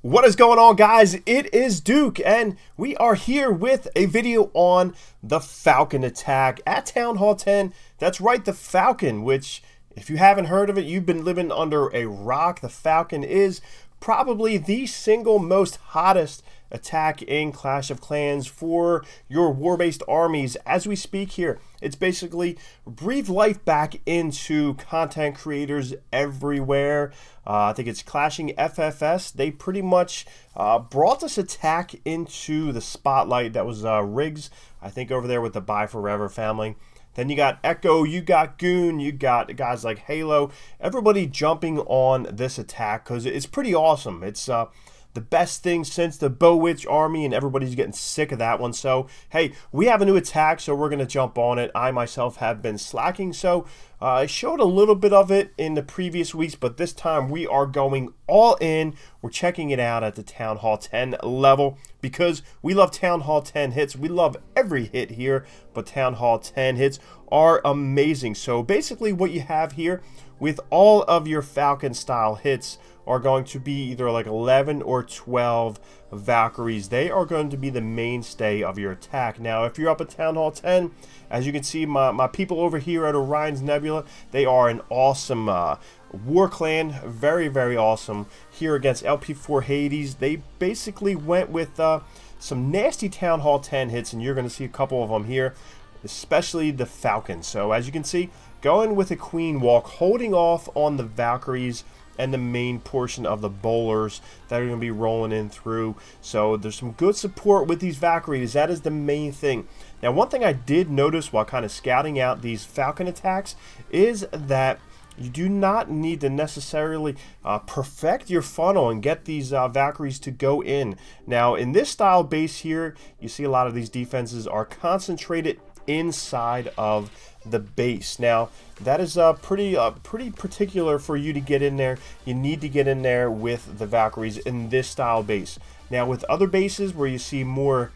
What is going on, guys? It is Duke, and we are here with a video on the Falcon attack at Town Hall 10. That's right, the Falcon, which, if you haven't heard of it, you've been living under a rock. The Falcon is probably the single most hottest attack in Clash of Clans for your war-based armies as we speak here. It's basically breathed life back into content creators everywhere. I think it's Clashing FFS. They pretty much brought this attack into the spotlight. That was Riggs, I think, over there with the Buy Forever family. Then you got Echo, you got Goon, you got guys like Halo. Everybody jumping on this attack because it's pretty awesome. It's the best thing since the Bow Witch army, and everybody's getting sick of that one. So, hey, we have a new attack, so we're going to jump on it. I myself have been slacking, so I showed a little bit of it in the previous weeks, but this time we are going all in. We're checking it out at the Town Hall 10 level because we love Town Hall 10 hits. We love every hit here, but Town Hall 10 hits are amazing. So basically what you have here with all of your Falcon style hits are going to be either like 11 or 12 Valkyries. They are going to be the mainstay of your attack. Now, if you're up at Town Hall 10, as you can see, my people over here at Orion's Nebula, they are an awesome war clan. Very, very awesome. Here against LP4 Hades, they basically went with some nasty Town Hall 10 hits, and you're going to see a couple of them here, especially the Falcon. So, as you can see, going with a Queen Walk, holding off on the Valkyries and the main portion of the bowlers that are going to be rolling in through. So there's some good support with these Valkyries. That is the main thing. Now, one thing I did notice while kind of scouting out these Falcon attacks is that you do not need to necessarily perfect your funnel and get these Valkyries to go in. Now, in this style base here, you see a lot of these defenses are concentrated inside of the base. Now, that is pretty particular for you to get in there. You need to get in there with the Valkyries in this style base. Now, with other bases where you see more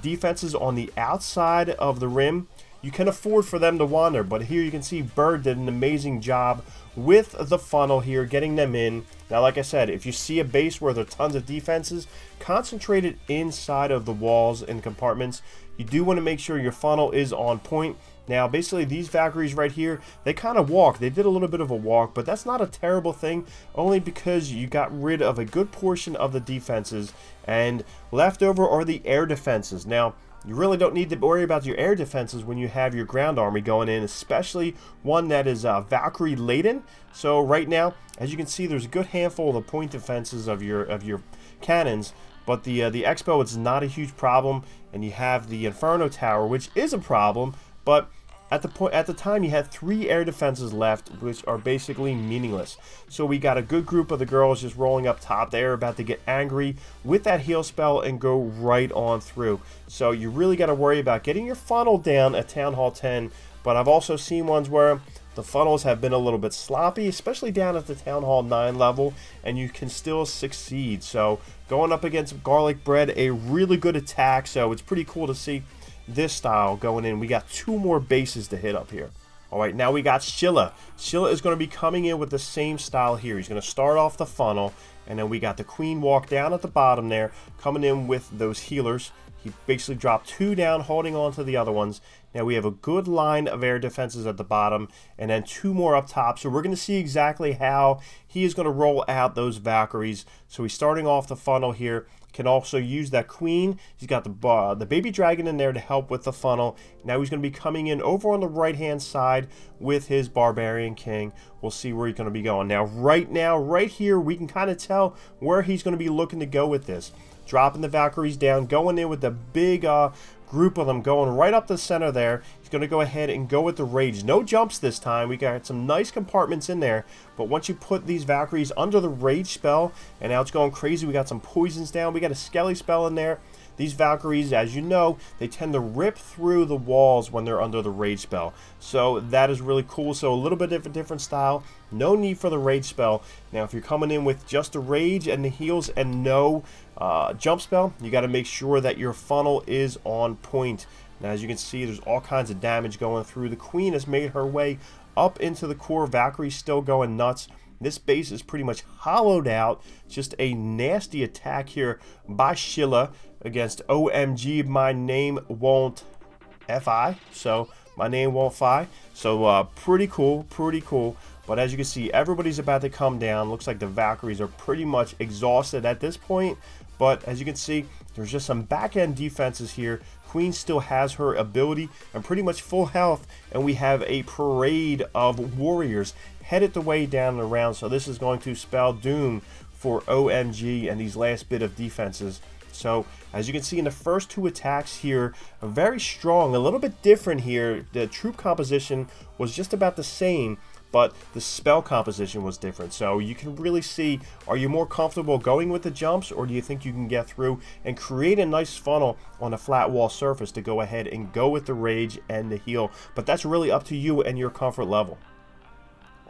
defenses on the outside of the rim, you can afford for them to wander. But here you can see Bird did an amazing job with the funnel here, getting them in. Now, like I said, if you see a base where there are tons of defenses concentrated inside of the walls and compartments, you do want to make sure your funnel is on point. Now, basically, these Valkyries right here, they kind of walk. They did a little bit of a walk, but that's not a terrible thing, only because you got rid of a good portion of the defenses, and left over are the air defenses. Now, you really don't need to worry about your air defenses when you have your ground army going in, especially one that is Valkyrie laden. So right now, as you can see, there's a good handful of the point defenses of your cannons, but the Expo, it's not a huge problem, and you have the Inferno Tower, which is a problem. But at the time, you had 3 air defenses left, which are basically meaningless. So we got a good group of the girls just rolling up top. They're about to get angry with that heal spell and go right on through. So you really got to worry about getting your funnel down at Town Hall 10. But I've also seen ones where the funnels have been a little bit sloppy, especially down at the Town Hall 9 level, and you can still succeed. So going up against Garlic Bread, a really good attack. So it's pretty cool to see this style going in. We got 2 more bases to hit up here. Alright, now we got Shilla. Shilla is going to be coming in with the same style here. He's going to start off the funnel, and then we got the Queen Walk down at the bottom there, coming in with those healers. He basically dropped 2 down, holding on to the other ones. Now we have a good line of air defenses at the bottom, and then 2 more up top. So we're going to see exactly how he is going to roll out those Valkyries. So he's starting off the funnel here. Can also use that Queen. He's got the baby dragon in there to help with the funnel. Now he's going to be coming in over on the right hand side with his Barbarian King. We'll see where he's going to be going. Now, right here, we can kind of tell where he's going to be looking to go with this. Dropping the Valkyries down, going in with the big group of them going right up the center there. He's going to go ahead and go with the Rage. No jumps this time. We got some nice compartments in there, but once you put these Valkyries under the Rage spell, and now it's going crazy, we got some poisons down, we got a Skelly spell in there. These Valkyries, as you know, they tend to rip through the walls when they're under the Rage spell. So that is really cool. So a little bit of a different style. No need for the Rage spell. Now, if you're coming in with just the Rage and the heals and no jump spell, you got to make sure that your funnel is on point. Now, as you can see, there's all kinds of damage going through. The Queen has made her way up into the core. Valkyrie's still going nuts. This base is pretty much hollowed out. Just a nasty attack here by Shilla against OMG. My name won't FI. So my name won't FI. So pretty cool, pretty cool. But as you can see, everybody's about to come down. Looks like the Valkyries are pretty much exhausted at this point. But as you can see, there's just some back-end defenses here. Queen still has her ability and pretty much full health. And we have a parade of warriors headed the way down the round. So this is going to spell doom for OMG and these last bit of defenses. So as you can see in the first two attacks here, very strong, a little bit different here. The troop composition was just about the same, but the spell composition was different. So you can really see, are you more comfortable going with the jumps, or do you think you can get through and create a nice funnel on a flat wall surface to go ahead and go with the rage and the heal? But that's really up to you and your comfort level.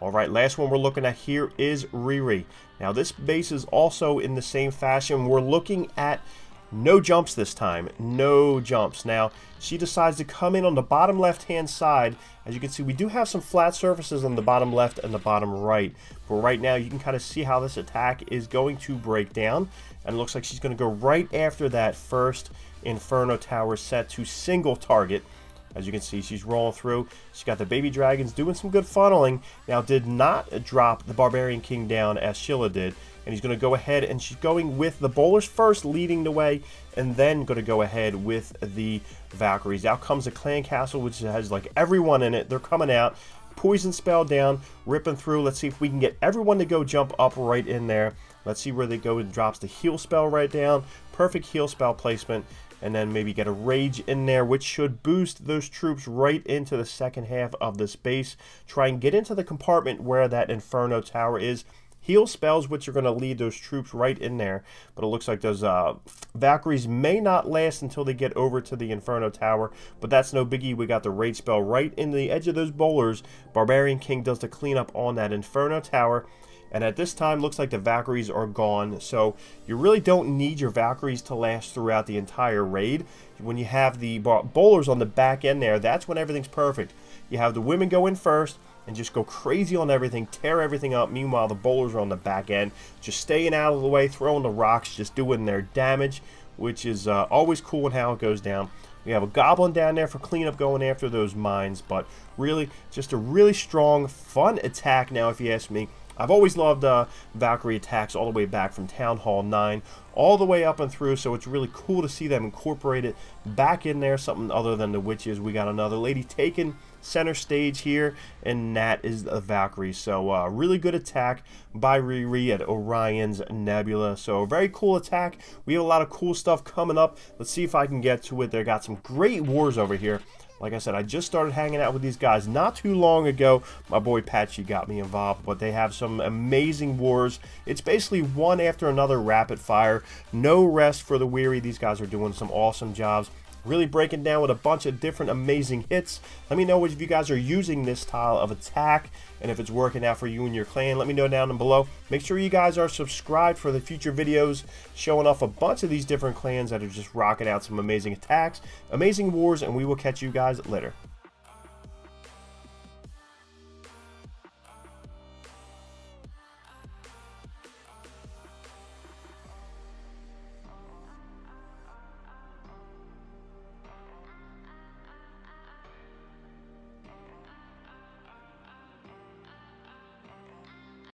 Alright, last one we're looking at here is Riri. Now this base is also in the same fashion. We're looking at no jumps this time. No jumps. Now, she decides to come in on the bottom left-hand side. As you can see, we do have some flat surfaces on the bottom left and the bottom right. But right now, you can kind of see how this attack is going to break down. And it looks like she's going to go right after that first Inferno Tower set to single target. As you can see, she's rolling through. She's got the baby dragons doing some good funneling. Now, did not drop the Barbarian King down as Shilla did. And he's going to go ahead, and she's going with the bowlers first, leading the way, and then going to go ahead with the Valkyries. Out comes the Clan Castle, which has like everyone in it. They're coming out. Poison spell down, ripping through. Let's see if we can get everyone to go jump up right in there. Let's see where they go. It drops the heal spell right down. Perfect heal spell placement. And then maybe get a rage in there, which should boost those troops right into the second half of this base. Try and get into the compartment where that Inferno Tower is. Heal spells, which are going to lead those troops right in there. But it looks like those Valkyries may not last until they get over to the Inferno Tower. But that's no biggie. We got the rage spell right in the edge of those bowlers. Barbarian King does the cleanup on that Inferno Tower. And at this time, looks like the Valkyries are gone. So you really don't need your Valkyries to last throughout the entire raid. When you have the bowlers on the back end there, that's when everything's perfect. You have the women go in first and just go crazy on everything, tear everything up. Meanwhile, the bowlers are on the back end, just staying out of the way, throwing the rocks, just doing their damage, which is always cool in how it goes down. We have a goblin down there for cleanup going after those mines, but really, just a really strong, fun attack now, if you ask me. I've always loved Valkyrie attacks all the way back from Town Hall 9 all the way up and through, so it's really cool to see them incorporate it back in there, something other than the witches. We got another lady taking center stage here, and that is the Valkyrie. So really good attack by Riri at Orion's Nebula. So a very cool attack. We have a lot of cool stuff coming up. Let's see if I can get to it. They got some great wars over here. Like I said, I just started hanging out with these guys not too long ago. My boy Patchy got me involved, but they have some amazing wars. It's basically one after another rapid fire. No rest for the weary. These guys are doing some awesome jobs. Really breaking down with a bunch of different amazing hits. Let me know if you guys are using this style of attack and if it's working out for you and your clan. Let me know down below. Make sure you guys are subscribed for the future videos showing off a bunch of these different clans that are just rocking out some amazing attacks, amazing wars, and we will catch you guys later.